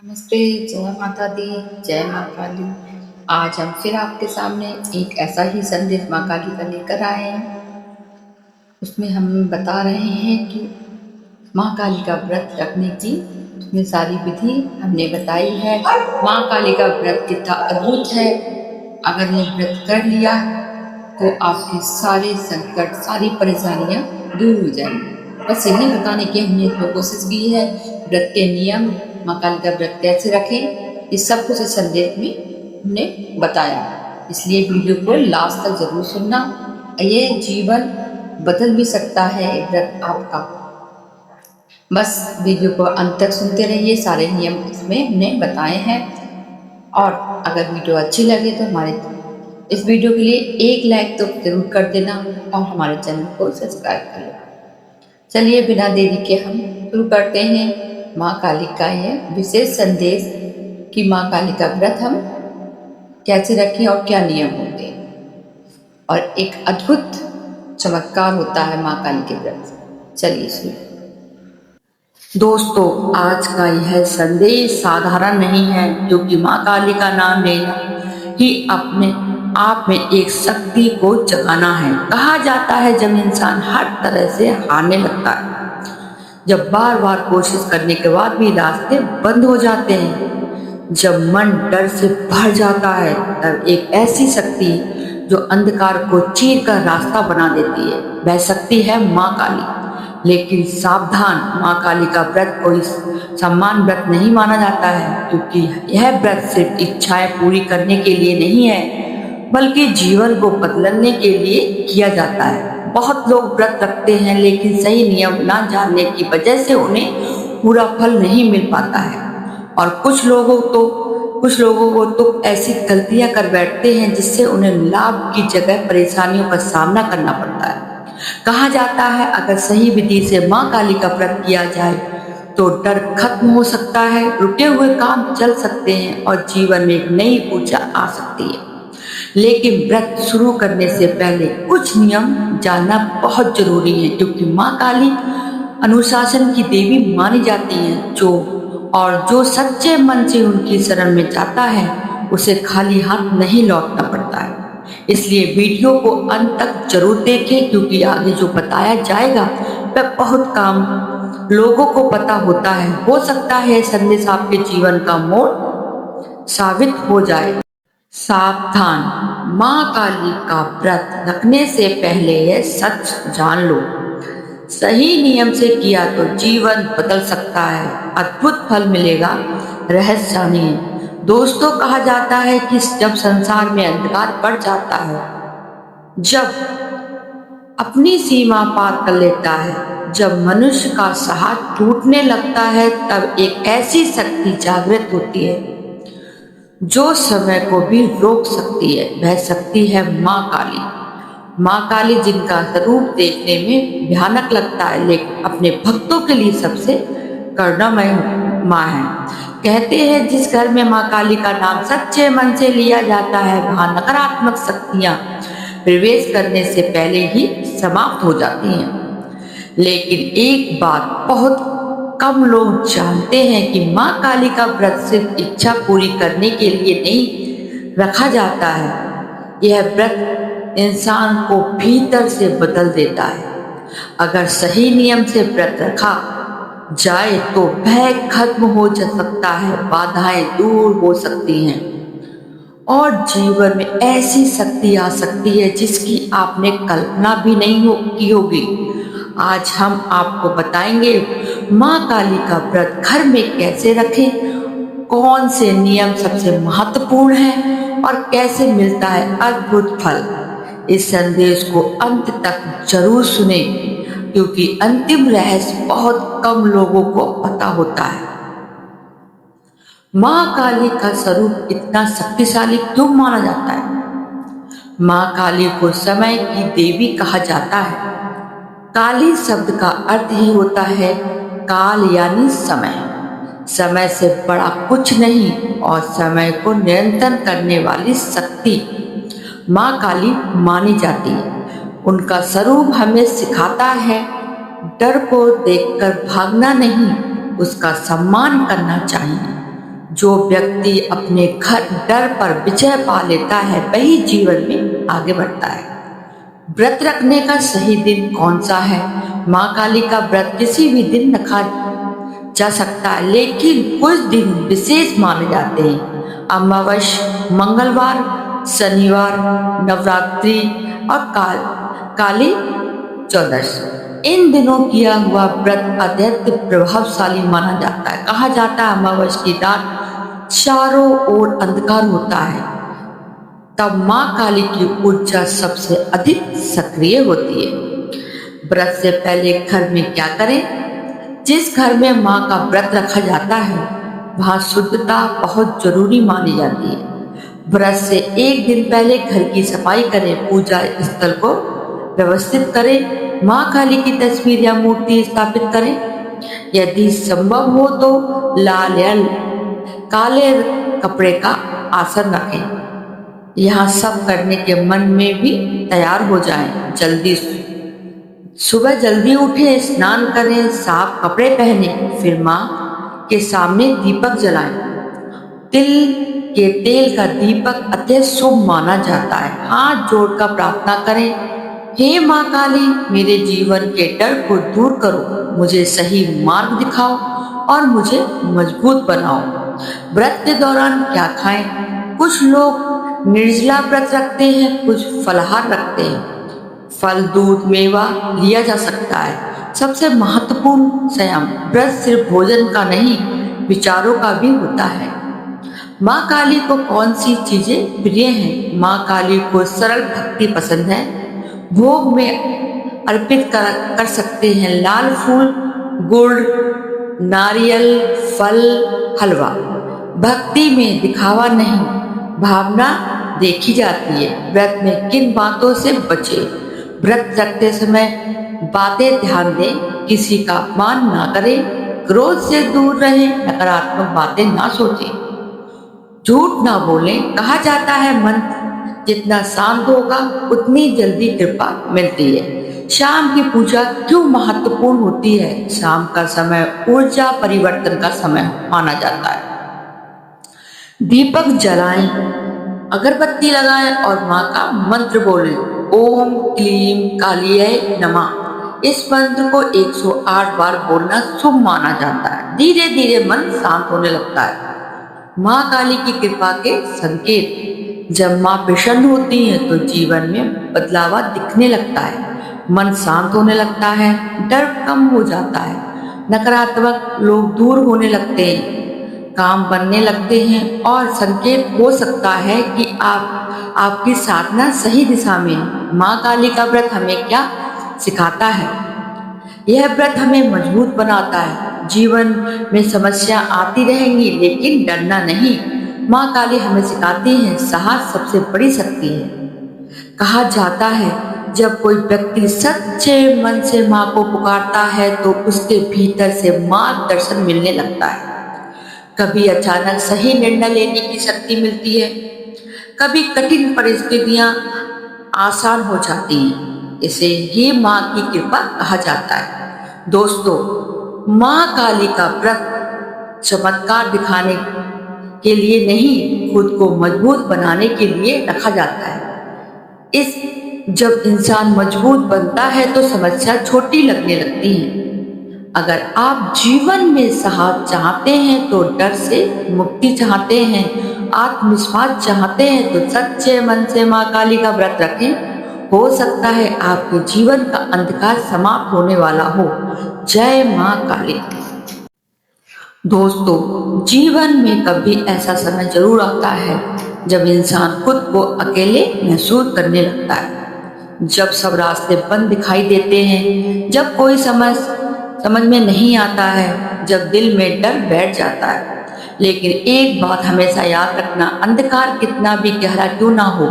नमस्ते, जय माता दी, जय माँ काली। आज हम फिर आपके सामने एक ऐसा ही संदेश माँ काली का लेकर आए हैं। उसमें हम बता रहे हैं कि माँ काली का व्रत रखने की उसमें सारी विधि हमने बताई है। माँ काली का व्रत कितना अद्भुत है। अगर ये व्रत कर लिया तो आपके सारे संकट, सारी परेशानियाँ दूर हो जाएंगी। बस यही बताने की हमने इसमें कोशिश की है। व्रत के नियम, माँ काली का व्रत कैसे रखें, ये सब कुछ इस संदेश में हमने बताया। इसलिए वीडियो को लास्ट तक जरूर सुनना। ये जीवन बदल भी सकता है ये व्रत आपका। बस वीडियो को अंत तक सुनते रहिए, सारे नियम इसमें हमने बताए हैं। और अगर वीडियो अच्छी लगे तो हमारे इस वीडियो के लिए एक लाइक तो जरूर कर देना और हमारे चैनल को सब्सक्राइब कर लेना। चलिए बिना देरी के हम शुरू करते हैं माँ काली का यह विशेष संदेश कि माँ काली का व्रत हम कैसे रखें और क्या नियम होते हैं। और एक अद्भुत चमत्कार होता है माँ काली के व्रत से। चलिए शुरू। दोस्तों, आज का यह संदेश साधारण नहीं है, क्योंकि माँ काली का नाम लेना ही अपने आप में एक शक्ति को जगाना है। कहा जाता है जब इंसान हर तरह से हारने लगता है, जब बार बार कोशिश करने के बाद भी रास्ते बंद हो जाते हैं, जब मन डर से भर जाता है, तब एक ऐसी शक्ति जो अंधकार को चीर कर रास्ता बना देती है, वह शक्ति है माँ काली। लेकिन सावधान, माँ काली का व्रत कोई सम्मान व्रत नहीं माना जाता है, क्योंकि यह व्रत सिर्फ इच्छाएं पूरी करने के लिए नहीं है, बल्कि जीवन को बदलने के लिए किया जाता है। बहुत लोग व्रत रखते हैं, लेकिन सही नियम ना जानने की वजह से उन्हें पूरा फल नहीं मिल पाता है। और कुछ लोगों को तो ऐसी गलतियां कर बैठते हैं जिससे उन्हें लाभ की जगह परेशानियों का सामना करना पड़ता है। कहा जाता है अगर सही विधि से माँ काली का व्रत किया जाए तो डर खत्म हो सकता है, रुके हुए काम चल सकते हैं और जीवन में एक नई ऊर्जा आ सकती है। लेकिन व्रत शुरू करने से पहले कुछ नियम जानना बहुत जरूरी है, क्योंकि माँ काली अनुशासन की देवी मानी जाती है। जो सच्चे मन से उनकी शरण में जाता है, उसे खाली हाथ नहीं लौटना पड़ता है। इसलिए वीडियो को अंत तक जरूर देखें, क्योंकि आगे जो बताया जाएगा वह बहुत काम लोगों को पता होता है। हो सकता है संदेश आपके जीवन का मोड़ साबित हो जाए। सावधान, माँ काली का व्रत रखने से पहले यह सच जान लो, सही नियम से किया तो जीवन बदल सकता है, अद्भुत फल मिलेगा। रहस्य जानिए। दोस्तों, कहा जाता है कि जब संसार में अंधकार बढ़ जाता है, जब अपनी सीमा पार कर लेता है, जब मनुष्य का साहस टूटने लगता है, तब एक ऐसी शक्ति जागृत होती है जो समय को भी रोक सकती है। वह शक्ति है माँ काली। माँ काली, जिनका स्वरूप देखने में भयानक लगता है, लेकिन अपने भक्तों के लिए सबसे करुणामय माँ है। कहते हैं जिस घर में माँ काली का नाम सच्चे मन से लिया जाता है, वहां नकारात्मक शक्तियां प्रवेश करने से पहले ही समाप्त हो जाती हैं। लेकिन एक बात बहुत कम लोग जानते हैं कि माँ काली का व्रत सिर्फ इच्छा पूरी करने के लिए नहीं रखा जाता है। यह व्रत इंसान को भीतर से बदल देता है। अगर सही नियम से व्रत रखा जाए तो भय खत्म हो सकता है, बाधाएं दूर हो सकती हैं और जीवन में ऐसी शक्ति आ सकती है जिसकी आपने कल्पना भी नहीं की होगी। आज हम आपको बताएंगे माँ काली का व्रत घर में कैसे रखें, कौन से नियम सबसे महत्वपूर्ण हैं और कैसे मिलता है अद्भुत फल। इस संदेश को अंत तक जरूर सुने, क्योंकि अंतिम रहस्य बहुत कम लोगों को पता होता है। माँ काली का स्वरूप इतना शक्तिशाली क्यों माना जाता है? माँ काली को समय की देवी कहा जाता है। काली शब्द का अर्थ ही होता है काल, यानी समय। समय से बड़ा कुछ नहीं और समय को नियंत्रण करने वाली शक्ति माँ काली मानी जाती है। उनका स्वरूप हमें सिखाता है डर को देखकर भागना नहीं, उसका सम्मान करना चाहिए। जो व्यक्ति अपने डर पर विजय पा लेता है वही जीवन में आगे बढ़ता है। व्रत रखने का सही दिन कौन सा है? माँ काली का व्रत किसी भी दिन रखा जा सकता है, लेकिन कुछ दिन विशेष माने जाते हैं। अमावस्या, मंगलवार, शनिवार, नवरात्रि और काली चौदश। इन दिनों किया हुआ व्रत अत्यंत प्रभावशाली माना जाता है। कहा जाता है अमावस्या की रात चारों ओर अंधकार होता है, तब माँ काली की ऊर्जा सबसे अधिक सक्रिय होती है। व्रत से पहले घर में क्या करें? जिस घर में माँ का व्रत रखा जाता है वहाँ शुद्धता बहुत जरूरी मानी जाती है। व्रत से एक दिन पहले घर की सफाई करें, पूजा स्थल को व्यवस्थित करें, माँ काली की तस्वीर या मूर्ति स्थापित करें। यदि संभव हो तो लाल या काले कपड़े का आसन रखें। यहाँ सब करने के मन में भी तैयार हो जाएं। सुबह जल्दी उठें, स्नान करें, साफ कपड़े पहने, फिर माँ के सामने दीपक जलाएं। तिल के तेल का दीपक अत्यंत शुभ माना जाता है। हाथ जोड़कर प्रार्थना करें, हे माँ काली, मेरे जीवन के डर को दूर करो, मुझे सही मार्ग दिखाओ और मुझे मजबूत बनाओ। व्रत के दौरान क्या खाएं? कुछ लोग निर्जला व्रत रखते हैं, कुछ फलाहार रखते हैं। फल, दूध, मेवा लिया जा सकता है। सबसे महत्वपूर्ण संयम, व्रत सिर्फ भोजन का नहीं, विचारों का भी होता है। माँ काली को कौन सी चीजें प्रिय हैं? माँ काली को सरल भक्ति पसंद है। भोग में अर्पित कर सकते हैं लाल फूल, गुड़, नारियल, फल, हलवा। भक्ति में दिखावा नहीं, भावना देखी जाती है। व्रत में किन बातों से बचे? व्रत रखते समय बातें ध्यान दें, किसी का अपमान ना करें, क्रोध से दूर रहें, नकारात्मक बातें ना सोचें, झूठ ना बोलें। कहा जाता है मन जितना शांत होगा उतनी जल्दी कृपा मिलती है। शाम की पूजा क्यों महत्वपूर्ण होती है? शाम का समय ऊर्जा परिवर्तन का समय माना जाता है। दीपक जलाएं, अगरबत्ती लगाएं और माँ का मंत्र बोलें, ओम क्लीम कालिये नमः। इस मंत्र को 108 बार बोलना शुभ माना जाता है। धीरे धीरे मन शांत होने लगता है। माँ काली की कृपा के संकेत, जब माँ प्रसन्न होती है तो जीवन में बदलाव दिखने लगता है, मन शांत होने लगता है, डर कम हो जाता है, नकारात्मक लोग दूर होने लगते हैं, काम बनने लगते हैं और संकेत हो सकता है कि आपकी साधना सही दिशा में है। माँ काली का व्रत हमें क्या सिखाता है? यह व्रत हमें मजबूत बनाता है। जीवन में समस्या आती रहेंगी लेकिन डरना नहीं। माँ काली हमें सिखाती है साहस सबसे बड़ी शक्ति है। कहा जाता है जब कोई व्यक्ति सच्चे मन से माँ को पुकारता है तो उसके भीतर से मार्गदर्शन मिलने लगता है। कभी अचानक सही निर्णय लेने की शक्ति मिलती है, कभी कठिन परिस्थितियां आसान हो जाती हैं। इसे ही माँ की कृपा कहा जाता है। दोस्तों, माँ काली का व्रत चमत्कार दिखाने के लिए नहीं, खुद को मजबूत बनाने के लिए रखा जाता है। जब इंसान मजबूत बनता है तो समस्या छोटी लगने लगती है। अगर आप जीवन में साहस चाहते हैं तो डर से मुक्ति चाहते हैं, आत्मविश्वास चाहते हैं तो सच्चे मन से माँ काली का व्रत रखें। हो सकता है आपके जीवन का अंधकार समाप्त होने वाला हो। जय माँ काली। दोस्तों, जीवन में कभी ऐसा समय जरूर आता है जब इंसान खुद को अकेले महसूस करने लगता है, जब सब रास्ते बंद दिखाई देते हैं, जब कोई समझ में नहीं आता है, जब दिल में डर बैठ जाता है। लेकिन एक बात हमेशा याद रखना, अंधकार कितना भी गहरा क्यों ना हो,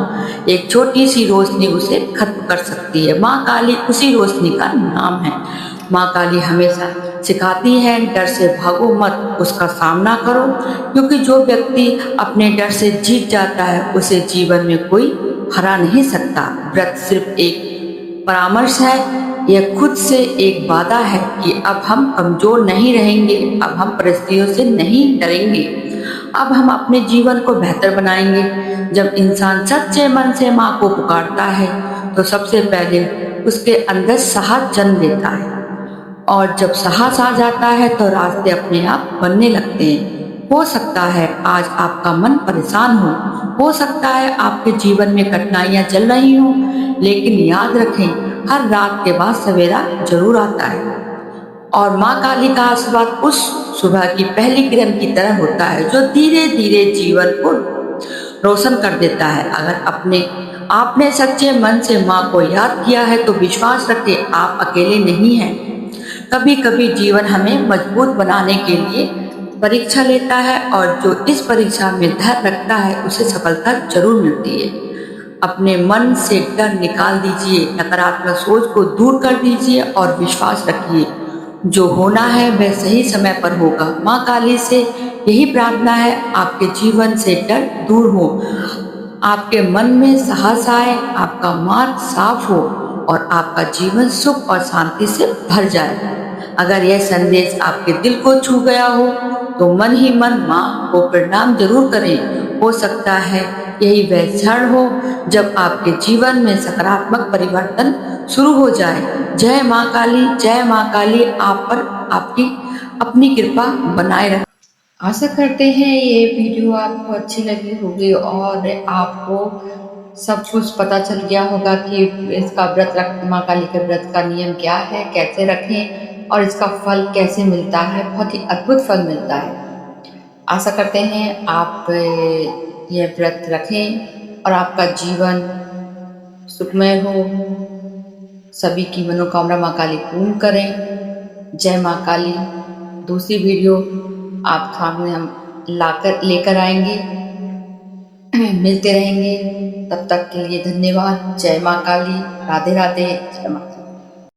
एक छोटी सी रोशनी उसे खत्म कर सकती है। माँ काली उसी रोशनी का नाम है। माँ काली हमेशा सिखाती है डर से भागो मत, उसका सामना करो, क्योंकि जो व्यक्ति अपने डर से जीत जाता है उसे जीवन में कोई हरा नहीं सकता। व्रत सिर्फ एक परामर्श है, यह खुद से एक वादा है कि अब हम कमजोर नहीं रहेंगे, अब हम परिस्थितियों से नहीं डरेंगे, अब हम अपने जीवन को बेहतर बनाएंगे। जब इंसान सच्चे मन से माँ को पुकारता है तो सबसे पहले उसके अंदर साहस जन्म लेता है, और जब साहस आ जाता है तो रास्ते अपने आप बनने लगते हैं। हो सकता है आज आपका मन परेशान हो सकता है आपके जीवन में कठिनाइयां चल रही हों, लेकिन याद रखें, हर रात के बाद सवेरा जरूर आता है। और माँ काली का आशीर्वाद उस सुबह की पहली किरण की तरह होता है जो धीरे धीरे जीवन को रोशन कर देता है। अगर आपने सच्चे मन से माँ को याद किया है तो विश्वास रखें, आप अकेले नहीं हैं। कभी कभी जीवन हमें मजबूत बनाने के लिए परीक्षा लेता है, और जो इस परीक्षा में धैर्य रखता है उसे सफलता जरूर मिलती है। अपने मन से डर निकाल दीजिए, नकारात्मक सोच को दूर कर दीजिए और विश्वास रखिए, जो होना है वह सही समय पर होगा। माँ काली से यही प्रार्थना है, आपके जीवन से डर दूर हो, आपके मन में साहस आए, आपका मार्ग साफ हो और आपका जीवन सुख और शांति से भर जाए। अगर यह संदेश आपके दिल को छू गया हो तो मन ही मन माँ को प्रणाम जरूर करें। हो सकता है यही वह क्षण हो जब आपके जीवन में सकारात्मक परिवर्तन शुरू हो जाए। जय माँ काली, जय माँ काली आप पर आपकी अपनी कृपा बनाए रखे। आशा करते हैं ये वीडियो आपको अच्छी लगी होगी और आपको सब कुछ पता चल गया होगा कि इसका व्रत रख माँ काली के व्रत का नियम क्या है, कैसे रखें और इसका फल कैसे मिलता है। बहुत ही अद्भुत फल मिलता है। आशा करते हैं आप ये व्रत रखें और आपका जीवन सुखमय हो, सभी की मनोकामना माँ काली पूर्ण करें। जय माँ काली। दूसरी वीडियो आप सामने हम लेकर आएंगे, मिलते रहेंगे। तब तक के लिए धन्यवाद। जय माँ काली। राधे राधे। जय माँ।